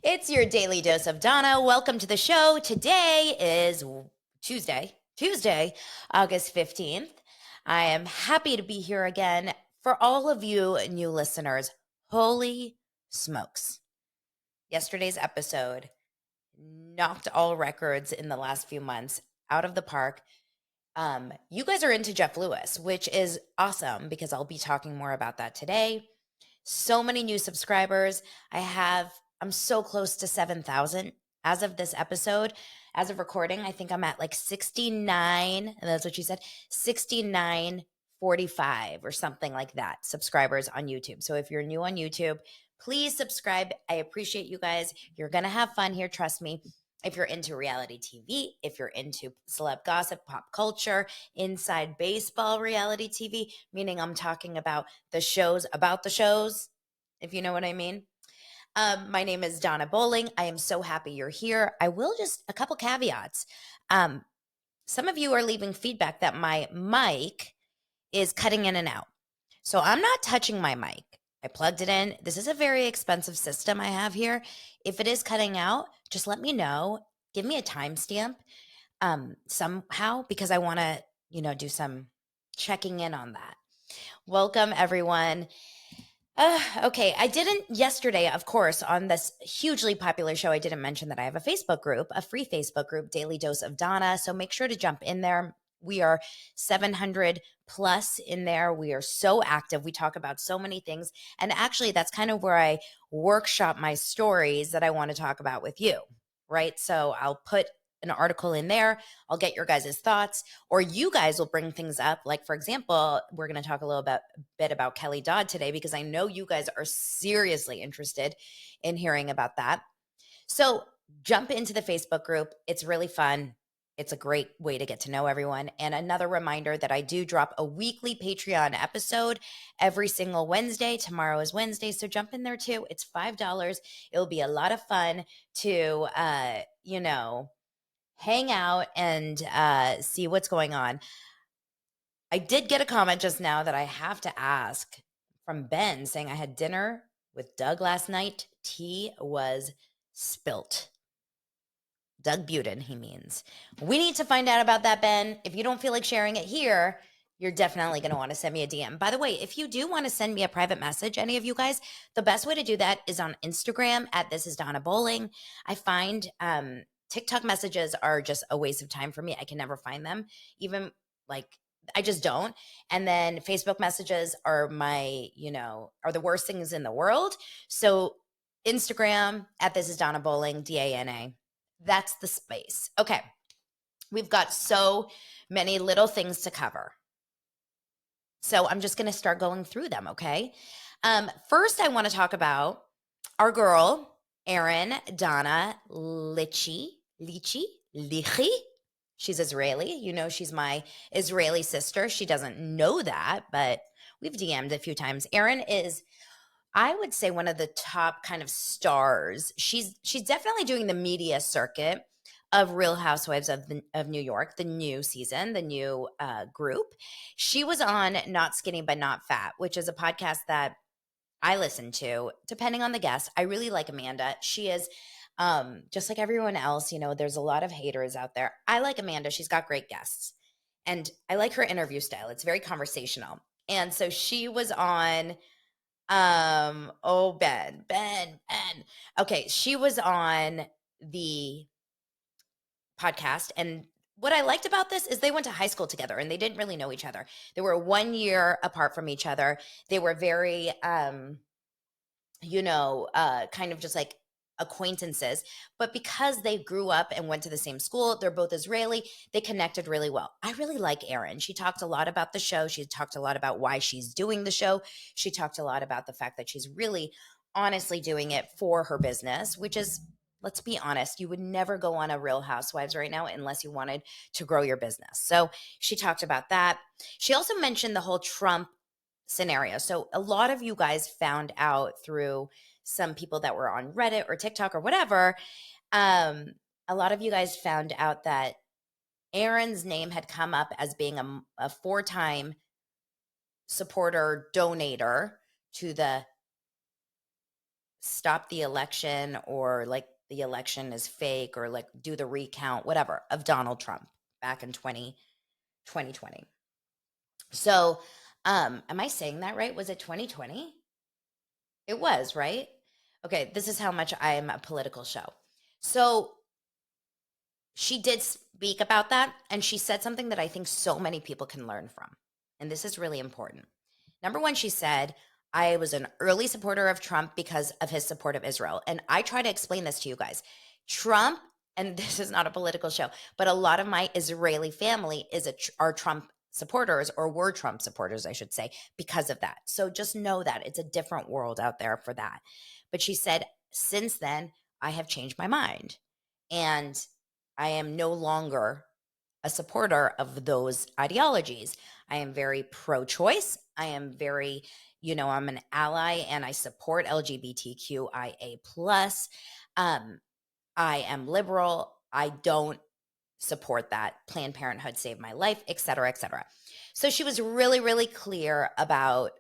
It's your daily dose of Donna. Welcome to the show. Today is Tuesday, August 15th. I am happy to be here again. For all of you new listeners, holy smokes. Yesterday's episode knocked all records in the last few months out of the park. You guys are into Jeff Lewis, which is awesome because I'll be talking more about that today. So many new subscribers. I'm so close to 7,000 as of this episode. As of recording, I think I'm at like 69, and that's what you said, 6945 or something like that subscribers on YouTube. So if you're new on YouTube, please subscribe. I appreciate you guys. You're going to have fun here, trust me. If you're into reality TV, if you're into celeb gossip, pop culture, inside baseball reality TV, meaning I'm talking about the shows, if you know what I mean. My name is Donna Bowling. I am so happy you're here. A couple caveats. Some of you are leaving feedback that my mic is cutting in and out. So I'm not touching my mic. I plugged it in. This is a very expensive system I have here. If it is cutting out, just let me know. Give me a timestamp somehow because I want to, do some checking in on that. Welcome, everyone. Okay, I didn't yesterday, of course, on this hugely popular show, I didn't mention that I have a Facebook group, a free Facebook group, Daily Dose of Donna. So make sure to jump in there. We are 700 plus in there. We are so active. We talk about so many things. And actually, that's kind of where I workshop my stories that I want to talk about with you, right? So I'll put an article in there. I'll get your guys' thoughts, or you guys will bring things up. Like, for example, we're going to talk a little bit about Kelly Dodd today because I know you guys are seriously interested in hearing about that. So jump into the Facebook group. It's really fun. It's a great way to get to know everyone. And another reminder that I do drop a weekly Patreon episode every single Wednesday. Tomorrow is Wednesday, so jump in there too. It's $5. It'll be a lot of fun to, hang out and see what's going on. I did get a comment just now that I have to ask from Ben saying I had dinner with Doug last night. Tea was spilt. Doug Buden, he means. We need to find out about that, Ben. If you don't feel like sharing it here, you're definitely going to want to send me a DM. By the way, if you do want to send me a private message, any of you guys, the best way to do that is on Instagram at This Is Donna Bowling. I find TikTok messages are just a waste of time for me. I can never find them. Even like I just don't. And then Facebook messages are are the worst things in the world. So Instagram at This Is Donna Bowling, DANA. That's the space. Okay. We've got so many little things to cover. So I'm just going to start going through them, okay? First, I want to talk about our girl, Erin Dana Lichy. She's Israeli. You know, she's my Israeli sister. She doesn't know that, but we've DM'd a few times. Erin is, I would say, one of the top kind of stars. She's definitely doing the media circuit of Real Housewives of New York, the new season, the new group. She was on Not Skinny But Not Fat, which is a podcast that I listen to, depending on the guest. I really like Amanda. She is just like everyone else, there's a lot of haters out there. I like Amanda. She's got great guests. And I like her interview style. It's very conversational. And so she was on Ben. Okay, she was on the podcast, and what I liked about this is they went to high school together and they didn't really know each other. They were 1 year apart from each other. They were very kind of just like acquaintances, but because they grew up and went to the same school, they're both Israeli, they connected really well. I really like Erin. She talked a lot about the show. She talked a lot about why she's doing the show. She talked a lot about the fact that she's really honestly doing it for her business, which is, let's be honest, you would never go on a Real Housewives right now unless you wanted to grow your business. So she talked about that. She also mentioned the whole Trump scenario. So a lot of you guys found out through some people that were on Reddit or TikTok or whatever. A lot of you guys found out that Erin's name had come up as being a 4-time supporter, donator to the stop the election, or like the election is fake, or like do the recount, whatever, of Donald Trump back in 2020. So, am I saying that right? Was it 2020? It was, right? Okay, this is how much I am a political show. So, she did speak about that, and she said something that I think so many people can learn from. And this is really important. Number one, she said, I was an early supporter of Trump because of his support of Israel. And I try to explain this to you guys. Trump, and this is not a political show, but a lot of my Israeli family are Trump supporters, or were Trump supporters, I should say, because of that. So just know that it's a different world out there for that. But she said, since then, I have changed my mind. And I am no longer a supporter of those ideologies. I am very pro-choice. I am very, I'm an ally, and I support LGBTQIA plus. I am liberal. I don't support that Planned Parenthood saved my life, et cetera, et cetera. So she was really, really clear about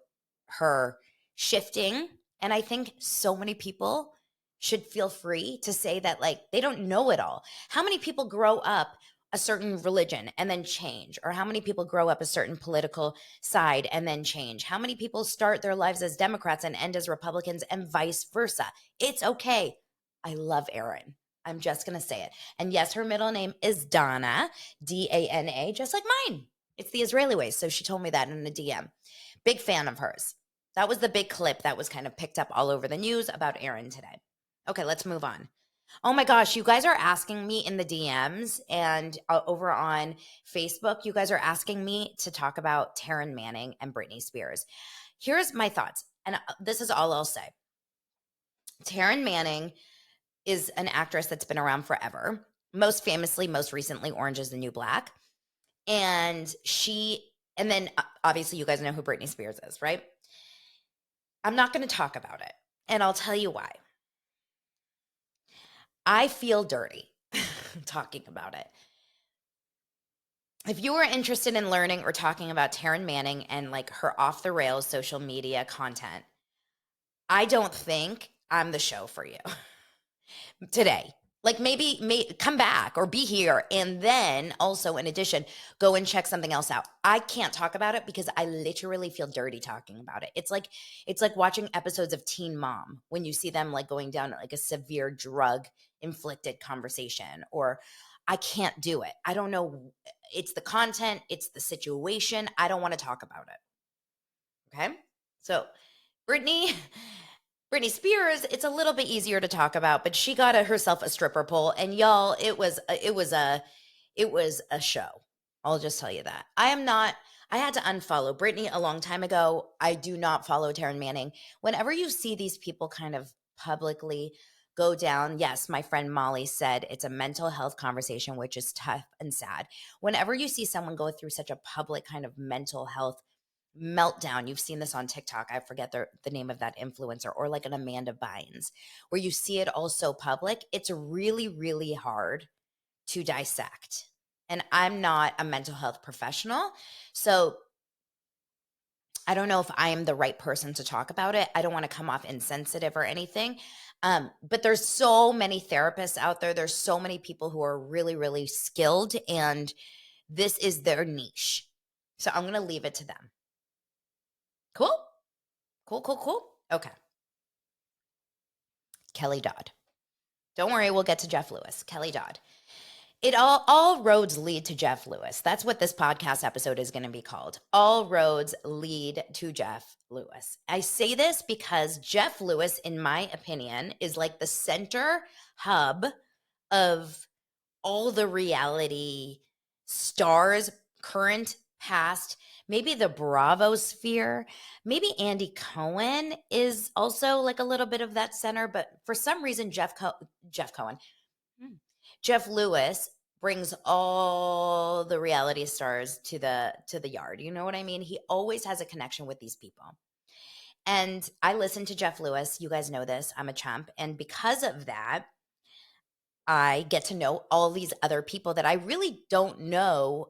her shifting. And I think so many people should feel free to say that, like, they don't know it all. How many people grow up a certain religion and then change? Or how many people grow up a certain political side and then change? How many people start their lives as Democrats and end as Republicans, and vice versa? It's okay. I love Erin. I'm just going to say it. And yes, her middle name is Dana, Dana, just like mine. It's the Israeli way. So she told me that in the DM. Big fan of hers. That was the big clip that was kind of picked up all over the news about Erin today. Okay, let's move on. Oh my gosh, you guys are asking me in the DMs and over on Facebook, you guys are asking me to talk about Taryn Manning and Britney Spears. Here's my thoughts, and this is all I'll say. Taryn Manning is an actress that's been around forever. Most famously, most recently, Orange is the New Black. And then obviously you guys know who Britney Spears is, right? I'm not going to talk about it. And I'll tell you why. I feel dirty talking about it. If you are interested in learning or talking about Taryn Manning and like her off the rails social media content, I don't think I'm the show for you today. Like maybe come back or be here, and then also in addition, go and check something else out. I can't talk about it because I literally feel dirty talking about it. It's like watching episodes of Teen Mom when you see them like going down like a severe drug inflicted conversation, or I can't do it. I don't know. It's the content, it's the situation. I don't want to talk about it. Okay? So, Britney Spears, it's a little bit easier to talk about, but she got herself a stripper pole, and y'all, it was a show. I'll just tell you that. I had to unfollow Britney a long time ago. I do not follow Taryn Manning. Whenever you see these people kind of publicly go down, yes, my friend Molly said it's a mental health conversation, which is tough and sad. Whenever you see someone go through such a public kind of mental health meltdown, you've seen this on TikTok, I forget the name of that influencer, or like an Amanda Bynes, where you see it all so public, it's really, really hard to dissect. And I'm not a mental health professional, so I don't know if I am the right person to talk about it. I don't want to come off insensitive or anything. But there's so many therapists out there. There's so many people who are really, really skilled, and this is their niche. So I'm going to leave it to them. Cool? Cool. Okay. Kelly Dodd. Don't worry, we'll get to Jeff Lewis. Kelly Dodd. It all roads lead to Jeff Lewis. That's what this podcast episode is going to be called. All roads lead to Jeff Lewis. I say this because Jeff Lewis, in my opinion, is like the center hub of all the reality stars, current, past, maybe the Bravo sphere. Maybe Andy Cohen is also like a little bit of that center, but for some reason, Jeff Lewis brings all the reality stars to the yard. You know what I mean? He always has a connection with these people. And I listen to Jeff Lewis. You guys know this. I'm a chump. And because of that, I get to know all these other people that I really don't know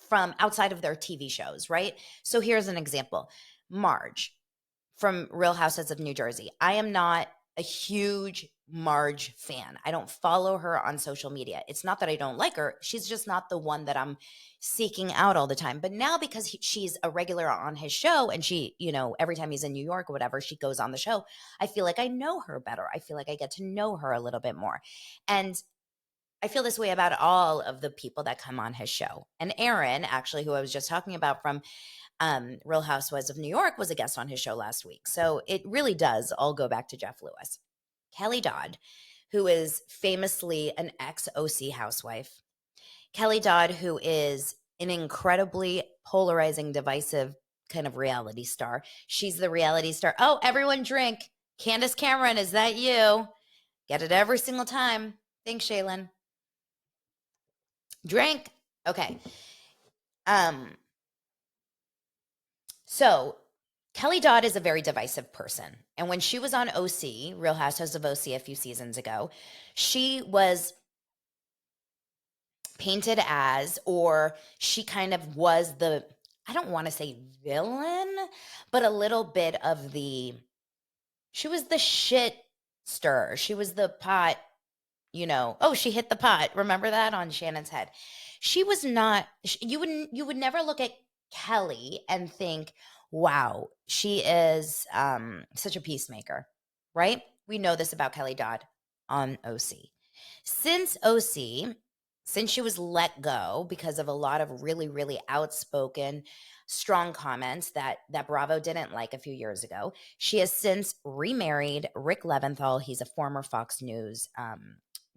from outside of their TV shows, right? So here's an example. Marge from Real Housewives of New Jersey. I am not a huge Marge fan. I don't follow her on social media. It's not that I don't like her. She's just not the one that I'm seeking out all the time. But now because she's a regular on his show and she, every time he's in New York or whatever, she goes on the show, I feel like I know her better. I feel like I get to know her a little bit more. And I feel this way about all of the people that come on his show. And Erin, actually, who I was just talking about from Real Housewives of New York, was a guest on his show last week. So it really does all go back to Jeff Lewis. Kelly Dodd, who is famously an ex-OC housewife. Kelly Dodd, who is an incredibly polarizing, divisive kind of reality star. She's the reality star. Oh, everyone drink. Candace Cameron, is that you? Get it every single time. Thanks, Shaylin. Drink. Okay. So Kelly Dodd is a very divisive person. And when she was on OC, Real Housewives of OC, a few seasons ago, she was painted as, or she kind of was the, I don't want to say villain, but a little bit of she was the shit stir. She was the pot, oh, she hit the pot. Remember that on Shannon's head? She was not, you would never look at Kelly and think, wow, she is such a peacemaker, right? We know this about Kelly Dodd on OC. Since OC, since she was let go because of a lot of really, really outspoken, strong comments that Bravo didn't like a few years ago, she has since remarried Rick Leventhal. He's a former Fox News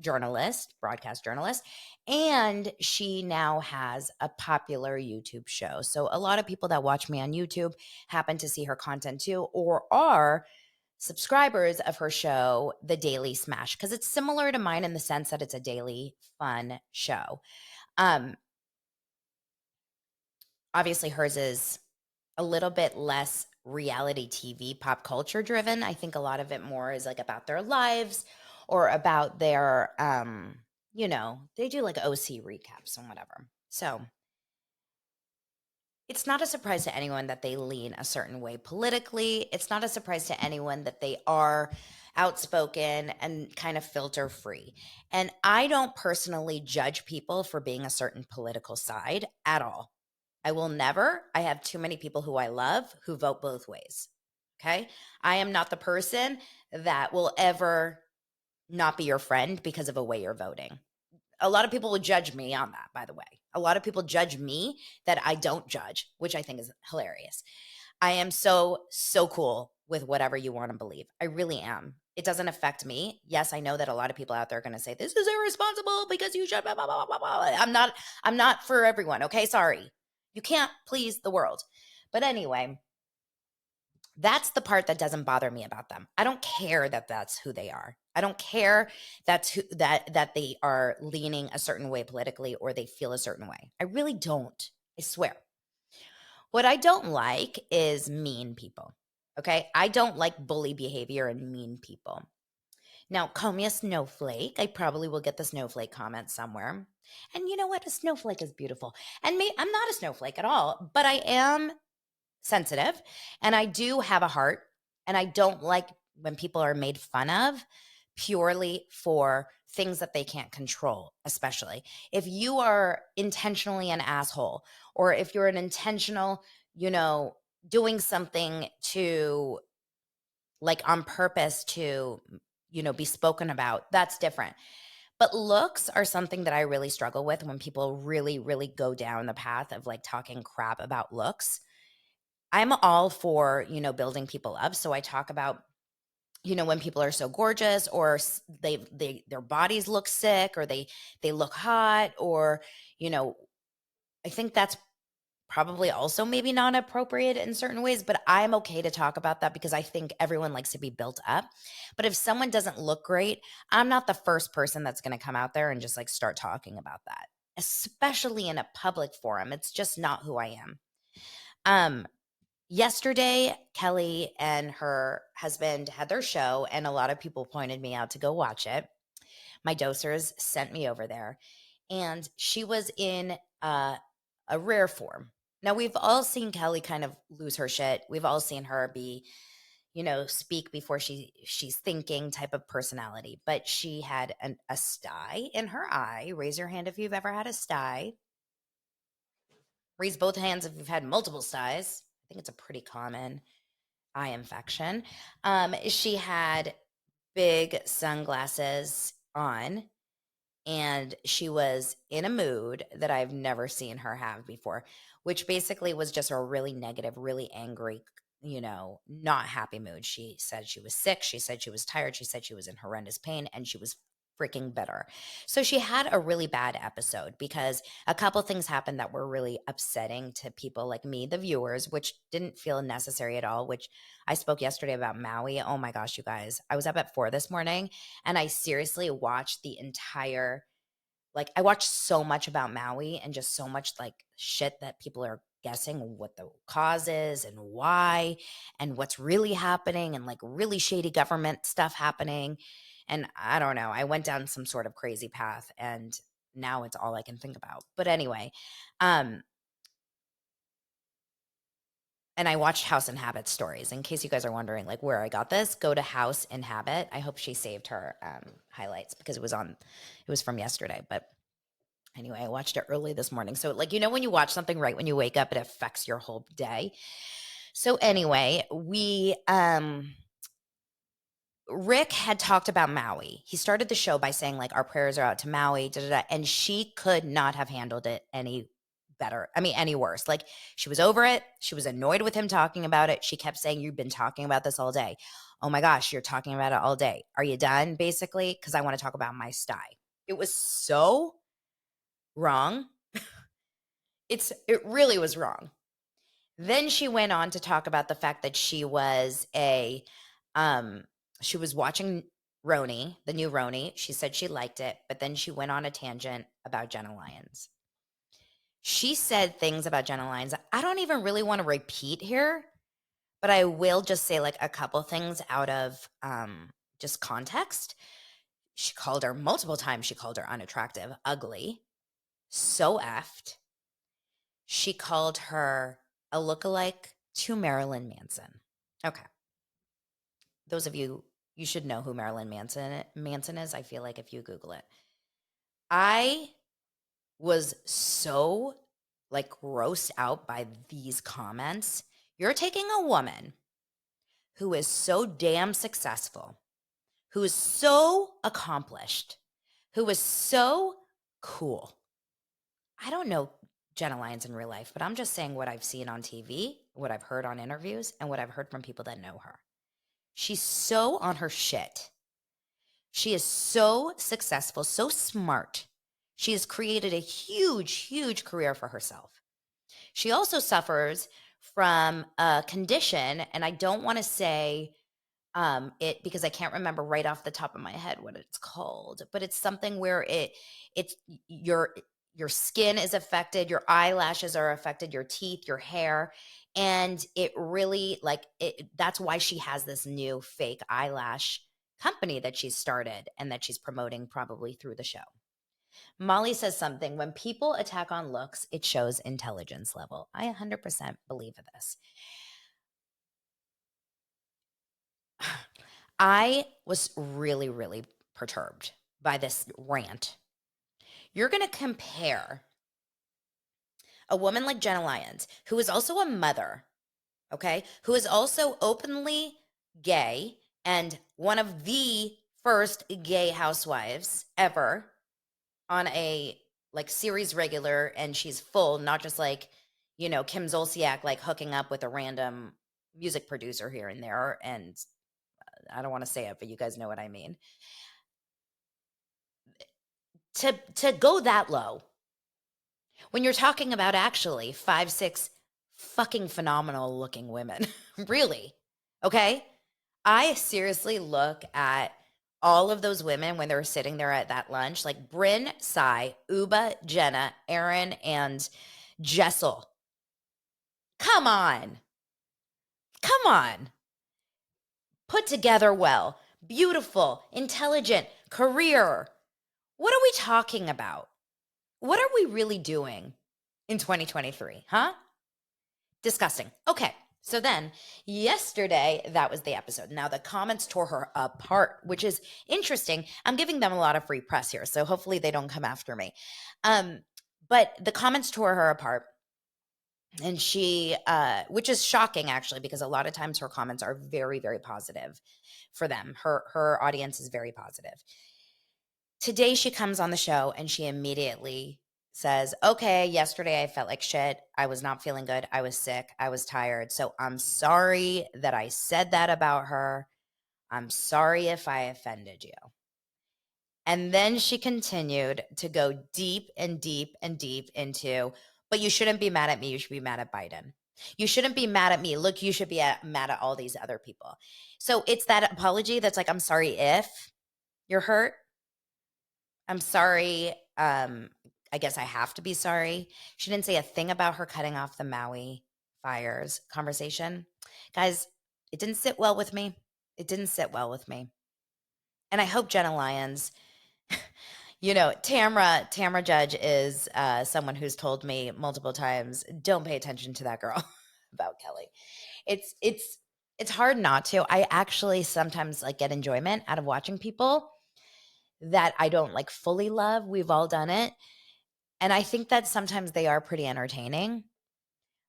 journalist, broadcast journalist, and she now has a popular YouTube show. So a lot of people that watch me on YouTube happen to see her content too, or are subscribers of her show, The Daily Smash, because it's similar to mine in the sense that it's a daily fun show. Obviously hers is a little bit less reality TV, pop culture driven. I think a lot of it more is like about their lives or about their, they do like OC recaps and whatever. So it's not a surprise to anyone that they lean a certain way politically. It's not a surprise to anyone that they are outspoken and kind of filter free. And I don't personally judge people for being a certain political side at all. I will never. I have too many people who I love who vote both ways. Okay. I am not the person that will ever not be your friend because of a way you're voting. A lot of people will judge me on that, by the way. A lot of people judge me that I don't judge, which I think is hilarious. I am so cool with whatever you want to believe. I really am. It doesn't affect me. Yes, I know that a lot of people out there are going to say, this is irresponsible because you should blah, blah, blah, blah, blah. I'm not for everyone. Okay. Sorry. You can't please the world. But anyway, that's the part that doesn't bother me about them. I don't care that that's who they are. I don't care that they are leaning a certain way politically or they feel a certain way. I really don't. I swear. What I don't like is mean people. Okay? I don't like bully behavior and mean people. Now, call me a snowflake. I probably will get the snowflake comment somewhere. And you know what? A snowflake is beautiful. And I'm not a snowflake at all, but I am sensitive and I do have a heart, and I don't like when people are made fun of purely for things that they can't control. Especially if you are intentionally an asshole, or if you're an intentional, doing something to, like, on purpose to, be spoken about, that's different. But looks are something that I really struggle with when people really, really go down the path of like talking crap about looks. I'm all for, building people up. So I talk about, when people are so gorgeous, or their bodies look sick, or they look hot, or, I think that's probably also maybe not appropriate in certain ways, but I'm okay to talk about that because I think everyone likes to be built up. But if someone doesn't look great, I'm not the first person that's going to come out there and just like start talking about that, especially in a public forum. It's just not who I am. Yesterday, Kelly and her husband had their show, and a lot of people pointed me out to go watch it. My dosers sent me over there, and she was in a rare form. Now, we've all seen Kelly kind of lose her shit. We've all seen her be, speak before she's thinking type of personality. But she had a sty in her eye. Raise your hand if you've ever had a sty. Raise both hands if you've had multiple styes. I think it's a pretty common eye infection. She had big sunglasses on, and she was in a mood that I've never seen her have before, which basically was just a really negative, really angry, not happy mood. She said she was sick. She said she was tired. She said she was in horrendous pain, and she was freaking bitter. So she had a really bad episode because a couple things happened that were really upsetting to people like me, the viewers, which didn't feel necessary at all, which I spoke yesterday about Maui. Oh my gosh, you guys. I was up at 4 this morning, and I seriously watched the entire, I watched so much about Maui and just so much shit that people are guessing what the cause is and why and what's really happening, and really shady government stuff happening. And I don't know, I went down some sort of crazy path, and now it's all I can think about. But anyway, and I watched House and Habit stories. In case you guys are wondering where I got this, go to House and Habit. I hope she saved her highlights because it was from yesterday. But anyway, I watched it early this morning. So when you watch something right when you wake up, it affects your whole day. So anyway, Rick had talked about Maui. He started the show by saying our prayers are out to Maui, da, da, da, and she could not have handled it any better. I mean, any worse. She was over it. She was annoyed with him talking about it. She kept saying, "You've been talking about this all day. Oh my gosh, you're talking about it all day. Are you done?" Basically, because I want to talk about my sty. It was so wrong. It really was wrong. Then she went on to talk about the fact that she was she was watching RHONY, the new RHONY. She said she liked it, but then she went on a tangent about Jenna Lyons. She said things about Jenna Lyons I don't even really want to repeat here, but I will just say a couple things out of just context. She called her multiple times. She called her unattractive, ugly, so effed. She called her a lookalike to Marilyn Manson. Okay. Those of you should know who Marilyn Manson is. I feel like if you Google it. I was so grossed out by these comments. You're taking a woman who is so damn successful, who is so accomplished, who is so cool. I don't know Jenna Lyons in real life, but I'm just saying what I've seen on TV, what I've heard on interviews, and what I've heard from people that know her. She's so on her shit. She is so successful, so smart. She has created a huge, huge career for herself. She also suffers from a condition, and I don't want to say it because I can't remember right off the top of my head what it's called, but it's something where it's your skin is affected, your eyelashes are affected, your teeth, your hair, and it really that's why she has this new fake eyelash company that she's started and that she's promoting probably through the show. Molly says something, when people attack on looks, it shows intelligence level. I 100% believe in this. I was really, really perturbed by this rant. You're going to compare a woman like Jenna Lyons, who is also a mother, okay, who is also openly gay and one of the first gay housewives ever on a series regular, and she's full, not just Kim Zolciak hooking up with a random music producer here and there, and I don't want to say it, but you guys know what I mean. To go that low when you're talking about actually 5, 6 fucking phenomenal looking women, really, okay? I seriously look at all of those women when they're sitting there at that lunch, like Brynn, Sai, Uba, Jenna, Erin, and Jessel. Come on. Come on. Put together well, beautiful, intelligent, career. What are we talking about? What are we really doing in 2023, huh? Disgusting. Okay, So then, yesterday, that was the episode. Now, the comments tore her apart, which is interesting. I'm giving them a lot of free press here, so hopefully they don't come after me. But the comments tore her apart. And she, which is shocking actually, because a lot of times her comments are very, very positive for them. Her audience is very positive. Today she comes on the show and she immediately says, okay, yesterday I felt like shit. I was not feeling good. I was sick. I was tired. So I'm sorry that I said that about her. I'm sorry if I offended you. And then she continued to go deep and deep and deep into, but you shouldn't be mad at me. You should be mad at Biden. You shouldn't be mad at me. Look, you should be mad at all these other people. So it's that apology that's like, I'm sorry if you're hurt. I'm sorry. I guess I have to be sorry. She didn't say a thing about her cutting off the Maui fires conversation. Guys, it didn't sit well with me. It didn't sit well with me. And I hope Jenna Lyons, Tamra Judge is someone who's told me multiple times, don't pay attention to that girl about Kelly. It's hard not to. I actually sometimes like get enjoyment out of watching people that I don't like fully love. We've all done it. And I think that sometimes they are pretty entertaining,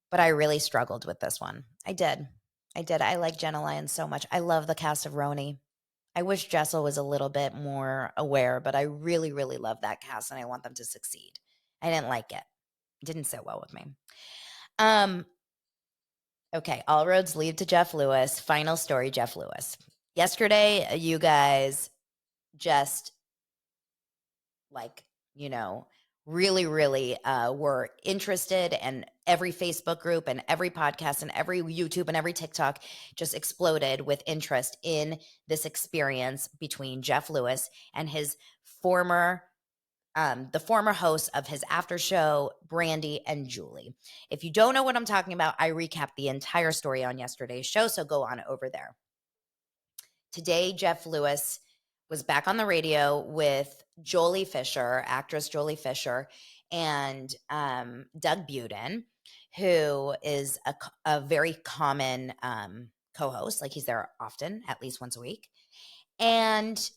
but I really struggled with this one. I did. I like Jenna Lyons so much. I love the cast of RHONY. I wish Jessel was a little bit more aware, but I really, really love that cast and I want them to succeed. I didn't like it. It didn't sit well with me. Okay, all roads lead to Jeff Lewis. Final story, Jeff Lewis. Yesterday, you guys just like, really, really were interested, and every Facebook group and every podcast and every YouTube and every TikTok just exploded with interest in this experience between Jeff Lewis and his the former host of his after show, Brandy and Julie. If you don't know what I'm talking about, I recapped the entire story on yesterday's show, so go on over there. Today, Jeff Lewis was back on the radio with Jolie Fisher, actress Jolie Fisher, and Doug Buden, who is a very common co-host. Like, he's there often, at least once a week. And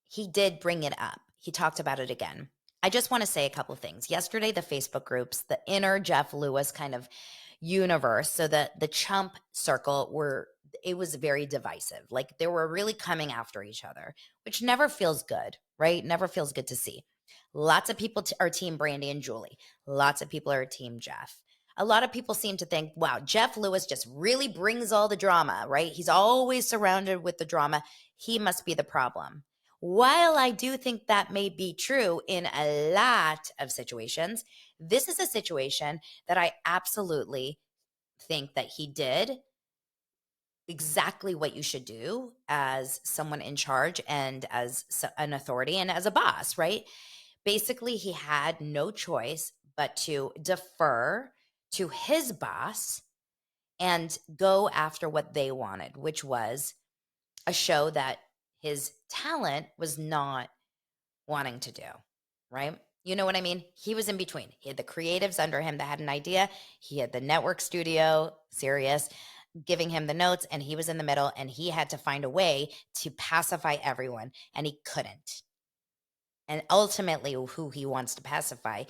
he did bring it up. He talked about it again. I just want to say a couple of things. Yesterday, the Facebook groups, the inner Jeff Lewis kind of universe, so the chump circle it was very divisive. Like, they were really coming after each other, which never feels good, right? Never feels good to see. Lots of people are team Brandy and Julie. Lots of people are team Jeff. A lot of people seem to think, wow, Jeff Lewis just really brings all the drama, right? He's always surrounded with the drama. He must be the problem. While I do think that may be true in a lot of situations, this is a situation that I absolutely think that he did exactly what you should do as someone in charge and as an authority and as a boss, right? Basically, he had no choice but to defer to his boss and go after what they wanted, which was a show that his talent was not wanting to do, right? You know what I mean? He was in between. He had the creatives under him that had an idea. He had the network studio, Sirius, giving him the notes, and he was in the middle, and he had to find a way to pacify everyone, and he couldn't. And ultimately, who he wants to pacify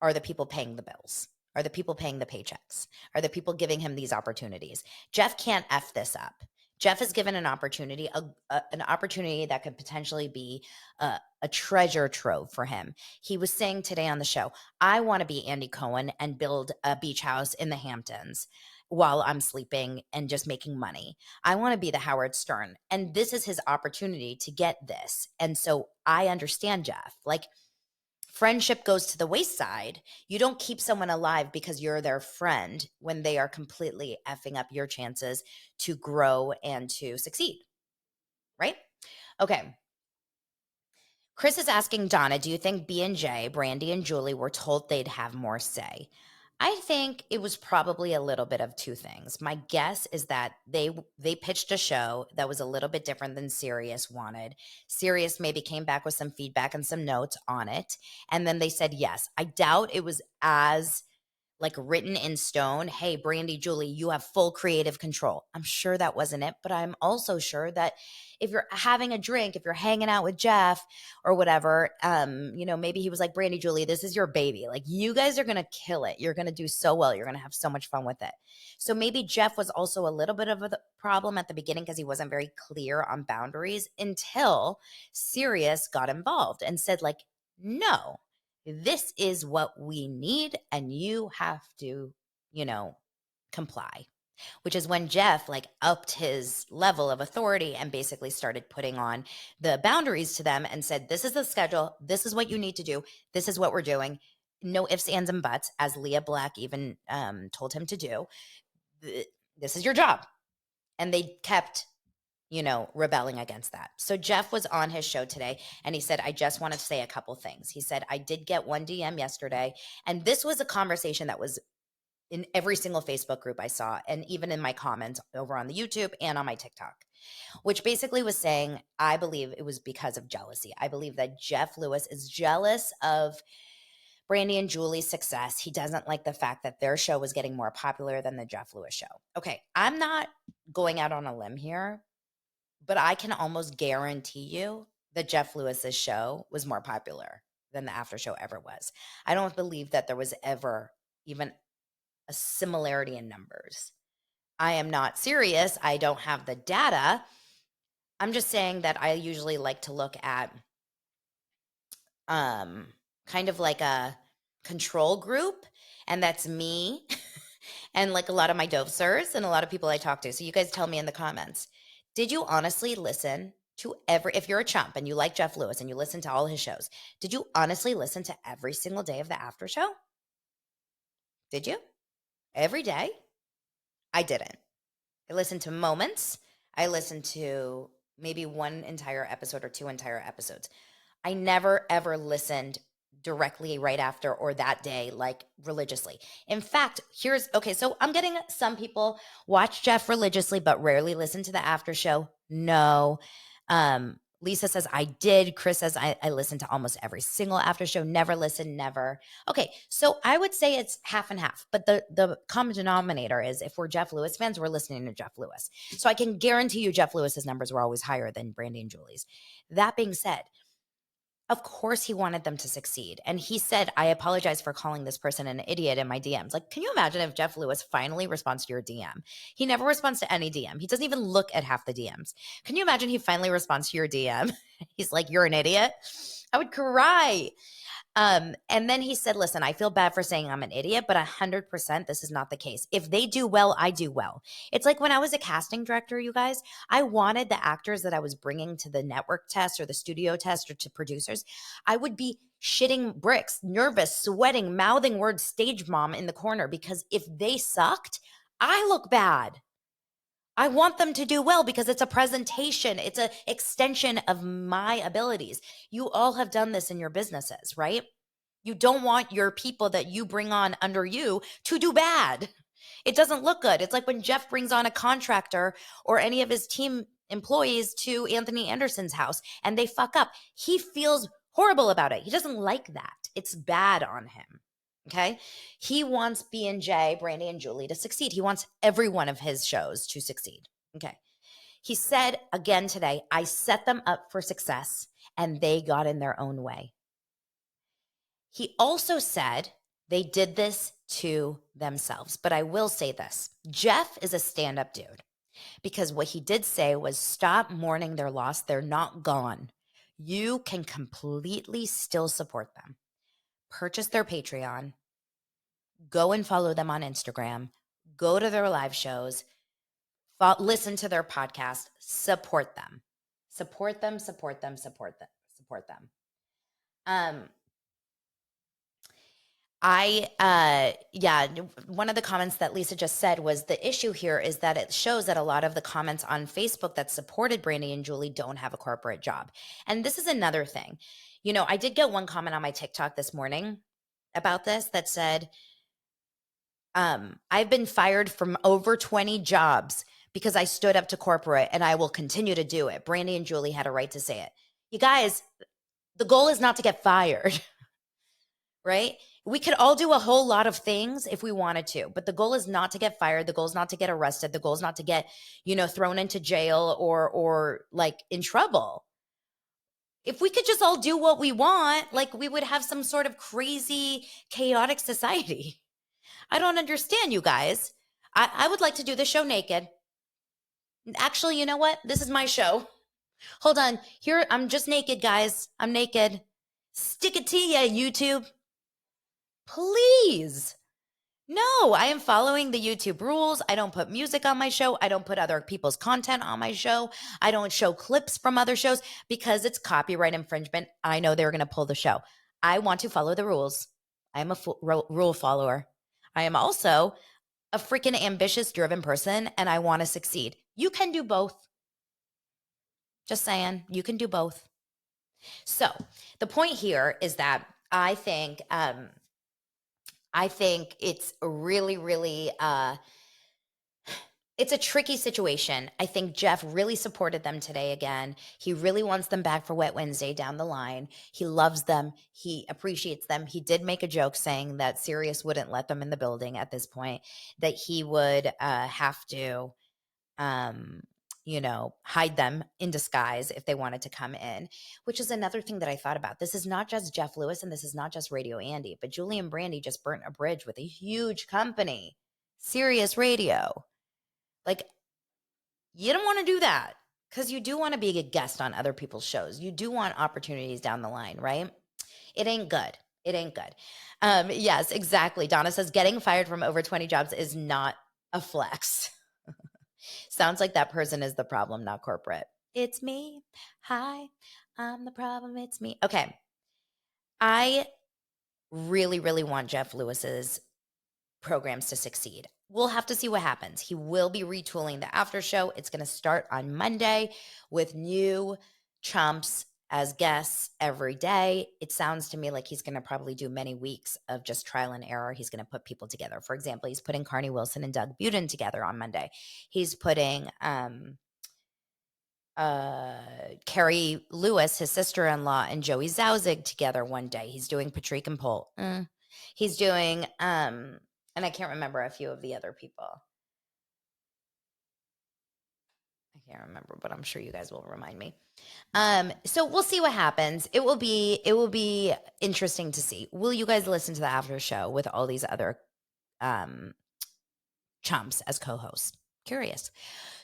are the people paying the bills, are the people paying the paychecks, are the people giving him these opportunities. Jeff can't F this up. Jeff is given an opportunity, an opportunity that could potentially be a treasure trove for him. He was saying today on the show, I want to be Andy Cohen and build a beach house in the Hamptons while I'm sleeping and just making money. I want to be the Howard Stern. And this is his opportunity to get this. And so I understand Jeff. Like, friendship goes to the wayside. You don't keep someone alive because you're their friend when they are completely effing up your chances to grow and to succeed. Right? Okay. Chris is asking Donna, do you think B&J, Brandy and Julie, were told they'd have more say? I think it was probably a little bit of two things. My guess is that they pitched a show that was a little bit different than Sirius wanted. Sirius maybe came back with some feedback and some notes on it, and then they said yes. I doubt it was as like written in stone, hey, Brandy, Julie, you have full creative control. I'm sure that wasn't it, but I'm also sure that if you're having a drink, if you're hanging out with Jeff or whatever, maybe he was like, Brandy, Julie, this is your baby. Like, you guys are going to kill it. You're going to do so well. You're going to have so much fun with it. So maybe Jeff was also a little bit of a problem at the beginning because he wasn't very clear on boundaries until Sirius got involved and said, like, no, this is what we need and you have to, comply, which is when Jeff like upped his level of authority and basically started putting on the boundaries to them and said, this is the schedule. This is what you need to do. This is what we're doing. No ifs, ands, and buts, as Leah Black even told him to do. This is your job. And they kept rebelling against that. So Jeff was on his show today and he said, I just want to say a couple things. He said, I did get one DM yesterday. And this was a conversation that was in every single Facebook group I saw, and even in my comments over on the YouTube and on my TikTok, which basically was saying, I believe it was because of jealousy. I believe that Jeff Lewis is jealous of Brandy and Julie's success. He doesn't like the fact that their show was getting more popular than the Jeff Lewis show. Okay, I'm not going out on a limb here, but I can almost guarantee you that Jeff Lewis's show was more popular than the after show ever was. I don't believe that there was ever even a similarity in numbers. I am not serious. I don't have the data. I'm just saying that I usually like to look at kind of like a control group, and that's me and like a lot of my dosers and a lot of people I talk to. So you guys tell me in the comments, did you honestly listen to if you're a chump and you like Jeff Lewis and you listen to all his shows, did you honestly listen to every single day of the after show? Did you? Every day? I didn't. I listened to moments. I listened to maybe one entire episode or two entire episodes. I never, ever listened directly right after or that day, like religiously. In fact, so I'm getting some people watch Jeff religiously, but rarely listen to the after show. No. Lisa says, I did. Chris says, I listened to almost every single after show. Never listened, never. Okay, so I would say it's half and half. But the common denominator is if we're Jeff Lewis fans, we're listening to Jeff Lewis. So I can guarantee you Jeff Lewis's numbers were always higher than Brandy and Julie's. That being said, of course he wanted them to succeed. And he said, I apologize for calling this person an idiot in my DMs. Like, can you imagine if Jeff Lewis finally responds to your DM? He never responds to any DM. He doesn't even look at half the DMs. Can you imagine he finally responds to your DM? He's like, you're an idiot. I would cry. And then he said, listen, I feel bad for saying I'm an idiot, but 100% this is not the case. If they do well, I do well. It's like when I was a casting director, you guys, I wanted the actors that I was bringing to the network test or the studio test or to producers. I would be shitting bricks, nervous, sweating, mouthing words, stage mom in the corner, because if they sucked, I look bad. I want them to do well because it's a presentation. It's an extension of my abilities. You all have done this in your businesses, right? You don't want your people that you bring on under you to do bad. It doesn't look good. It's like when Jeff brings on a contractor or any of his team employees to Anthony Anderson's house and they fuck up. He feels horrible about it. He doesn't like that. It's bad on him. Okay. He wants B&J, Brandy and Julie, to succeed. He wants every one of his shows to succeed. Okay. He said again today, I set them up for success and they got in their own way. He also said they did this to themselves. But I will say this, Jeff is a stand-up dude because what he did say was stop mourning their loss. They're not gone. You can completely still support them. Purchase their Patreon, go and follow them on Instagram, go to their live shows, listen to their podcast, support them. Support them, support them, support them, support them. One of the comments that Lisa just said was the issue here is that it shows that a lot of the comments on Facebook that supported Brandy and Julie don't have a corporate job. And this is another thing. I did get one comment on my TikTok this morning about this that said, I've been fired from over 20 jobs because I stood up to corporate and I will continue to do it. Brandy and Julie had a right to say it. You guys, the goal is not to get fired, right? We could all do a whole lot of things if we wanted to, but the goal is not to get fired. The goal is not to get arrested. The goal is not to get, thrown into jail or like in trouble. If we could just all do what we want, like we would have some sort of crazy, chaotic society. I don't understand, you guys. I would like to do the show naked. Actually, you know what? This is my show. Hold on. Here, I'm just naked, guys. I'm naked. Stick it to ya, YouTube. Please. No, I am following the YouTube rules. I don't put music on my show. I don't put other people's content on my show. I don't show clips from other shows because it's copyright infringement. I know they're going to pull the show. I want to follow the rules. I am a rule follower. I am also a freaking ambitious, driven person, and I want to succeed. You can do both. Just saying, you can do both. So the point here is that I think it's really, really, it's a tricky situation. I think Jeff really supported them today again. He really wants them back for Wet Wednesday down the line. He loves them. He appreciates them. He did make a joke saying that Sirius wouldn't let them in the building at this point, that he would have to hide them in disguise if they wanted to come in, which is another thing that I thought about. This is not just Jeff Lewis and this is not just Radio Andy, but Julie and Brandy just burnt a bridge with a huge company, Sirius Radio. Like, you don't want to do that because you do want to be a guest on other people's shows. You do want opportunities down the line, right? It ain't good. It ain't good. Yes, exactly. Donna says getting fired from over 20 jobs is not a flex. Sounds like that person is the problem, not corporate. It's me. Hi, I'm the problem. It's me. Okay. I really, really want Jeff Lewis's programs to succeed. We'll have to see what happens. He will be retooling the after show. It's going to start on Monday with new chumps as guests every day. It sounds to me like he's going to probably do many weeks of just trial and error. He's going to put people together. For example, he's putting Carney Wilson and Doug Buden together on Monday. He's putting Carrie Lewis, his sister-in-law, and Joey Zauzig together one day. He's doing Patrick and Pohl. He's doing and I can't remember a few of the other people. I can't remember, but I'm sure you guys will remind me. So we'll see what happens. It will be interesting to see. Will you guys listen to the after show with all these other chumps as co-hosts? Curious.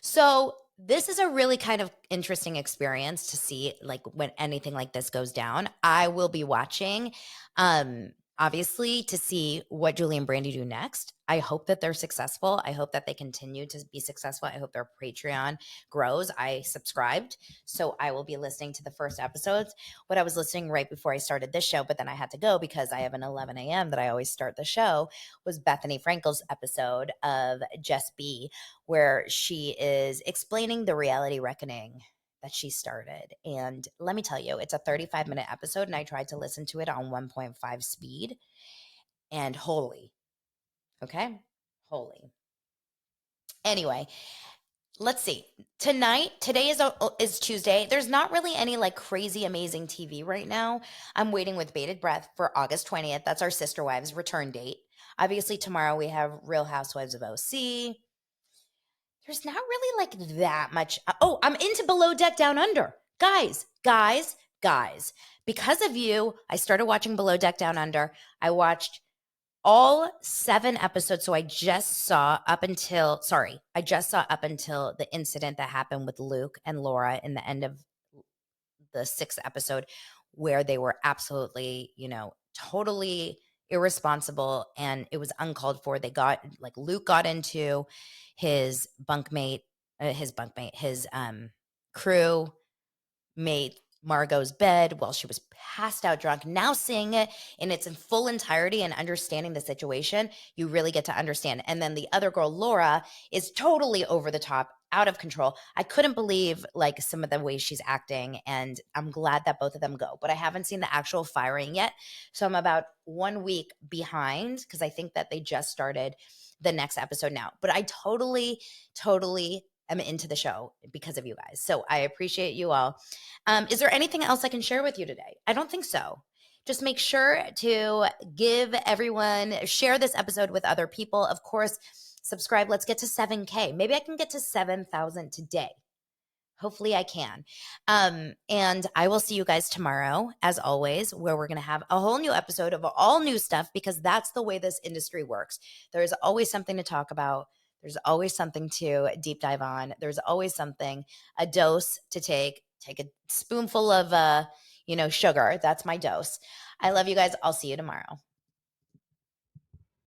So this is a really kind of interesting experience to see, like, when anything like this goes down. I will be watching, obviously, to see what Julie and Brandy do next. I hope that they're successful. I hope that they continue to be successful. I hope their Patreon grows. I subscribed, so I will be listening to the first episodes. What I was listening right before I started this show, but then I had to go because I have an 11 a.m. that I always start the show, was Bethany Frankel's episode of Just Be, where she is explaining the reality reckoning that she started. And let me tell you, it's a 35-minute episode, and I tried to listen to it on 1.5 speed. And holy. Anyway, let's see. Today is Tuesday. There's not really any like crazy amazing TV right now. I'm waiting with bated breath for August 20th. That's our Sister Wives return date. Obviously, tomorrow we have Real Housewives of OC. There's not really like that much. Oh, I'm into Below Deck Down Under. Guys. Because of you, I started watching Below Deck Down Under. I watched all 7 episodes. So I just saw up until the incident that happened with Luke and Laura in the end of the 6th episode, where they were absolutely, totally irresponsible, and it was uncalled for. Luke got into his crew mate Margot's bed while she was passed out drunk. Now seeing it in its full entirety and understanding the situation, you really get to understand. And then the other girl, Laura, is totally over the top, out of control. I couldn't believe like some of the ways she's acting, and I'm glad that both of them go. But I haven't seen the actual firing yet. So I'm about 1 week behind because I think that they just started the next episode now. But I totally am into the show because of you guys. So I appreciate you all. Is there anything else I can share with you today? I don't think so. just make sure to share this episode with other people. Of course, subscribe. Let's get to 7K. Maybe I can get to 7,000 today. Hopefully I can. And I will see you guys tomorrow, as always, where we're going to have a whole new episode of all new stuff, because that's the way this industry works. There's always something to talk about. There's always something to deep dive on. There's always something, a dose to take. Take a spoonful of, sugar. That's my dose. I love you guys. I'll see you tomorrow.